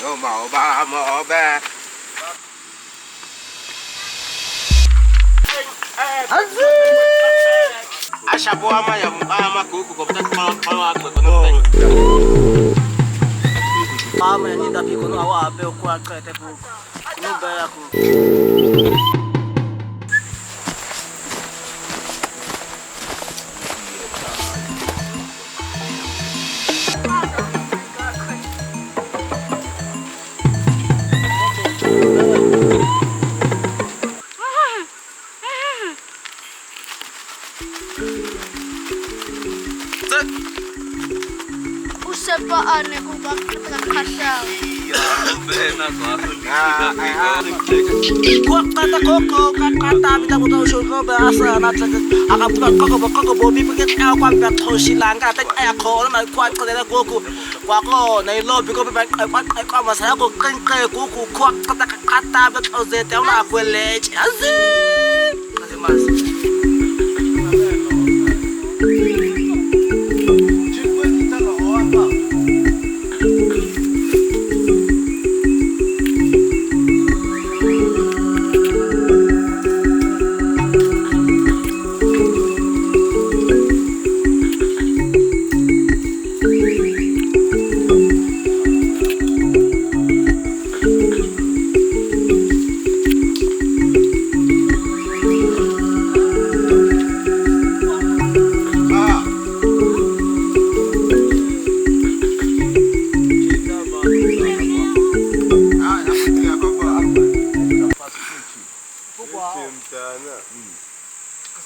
Nó màu ba màu ba. Ashabu ama ya ama kuku kopta kalau aku kono. Ama ni tapi kono awa abe ko akete ko. No ba ya ko. Usapaan ko bakit nakasyaw? Kuak kata koko kata bita ko daw show ko ba asa na tsaga akapta koko bobi pagkat ako ang beto silang kata ay ako na kuak ko na koko ko na lobby ko ba ko masaya ko kay koko kuak kata beto zete na ako lech azi kasi mas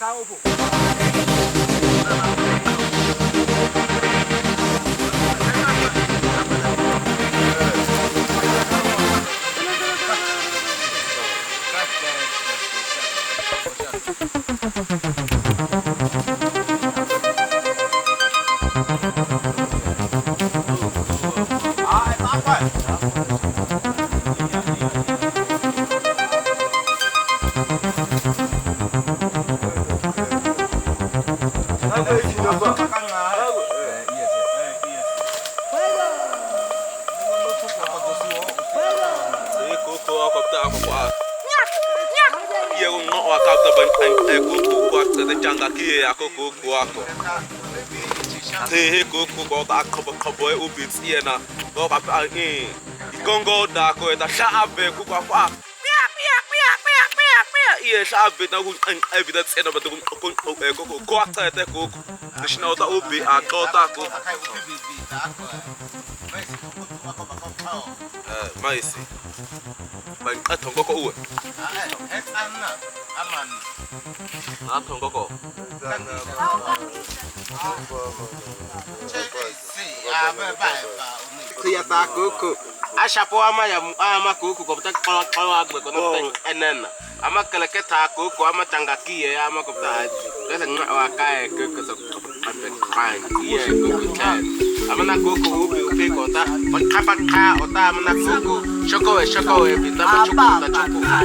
na go pa Congo da ko ta Hadzabe ku kwa iya Hadzabe na ku evidence ena batu ko akta te ko dishina ta obi akota ko maisi ban atongo ko uwe na tongo ko Kuya ta kuku. Ashapo ama ya ama kuku kopta kalau agbe kono enena. Ama kala keta kuku ama tangakie ama kopta. Kasa ngwa kae kuku so kai. Iya kuku chan. Ama na kuku upi kota. Kapa ka ota ama na kuku. Shoko e bitama choko ta choko.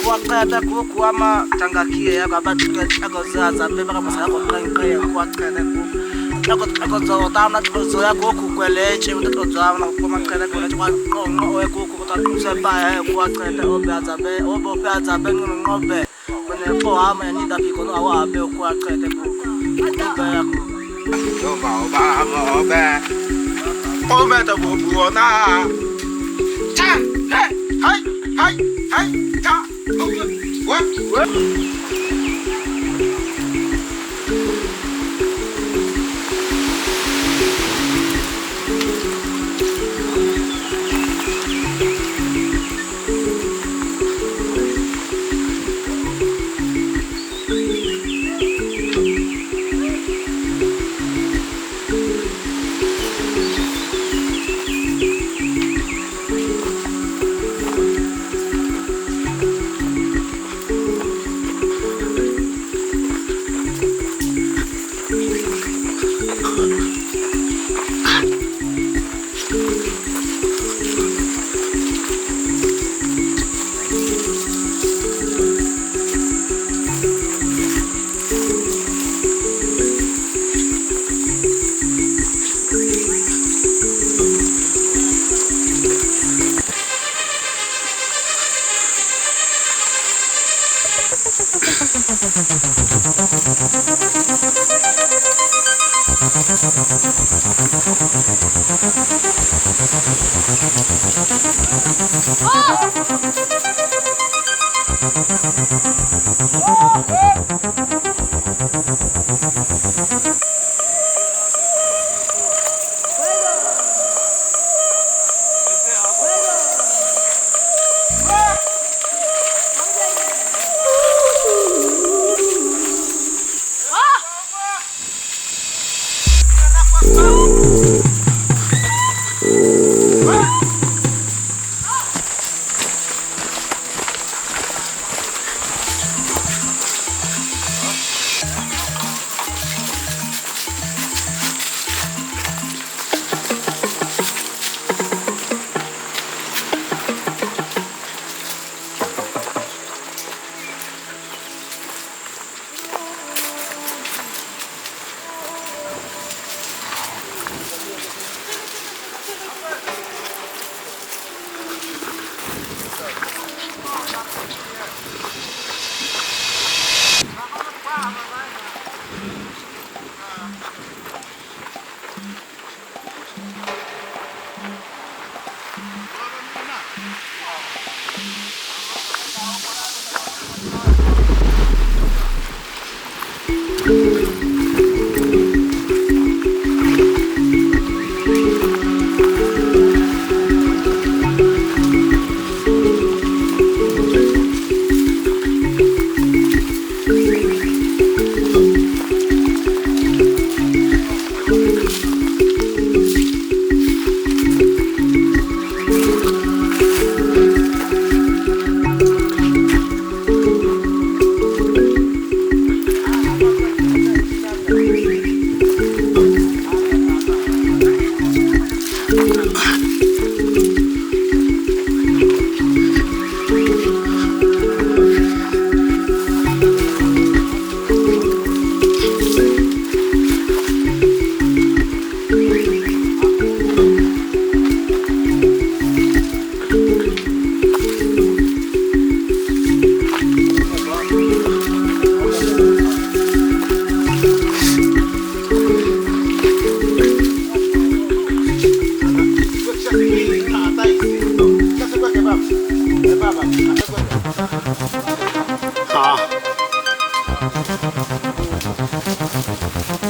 Kuakata kuku ama tangakie ya kabatika chagozaza beba masaya ko kaya kuakata ku ako tamna ko ya kuku kweleche mtoto zamna ko makala ko kwa ngo e kuku ta kusepa ya kuakata obo Hadzabe ngobe kone ko ama ni da piko no awa abe kuakata ku ba ya ku Nó màu ba màu ba. Ô mẹ ta bùa na. Cha, hey, cha. What?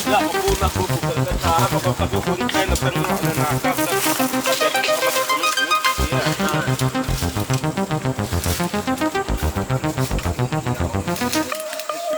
Ya, aku nak kuku, kita apa kau kuku ni kain apa nak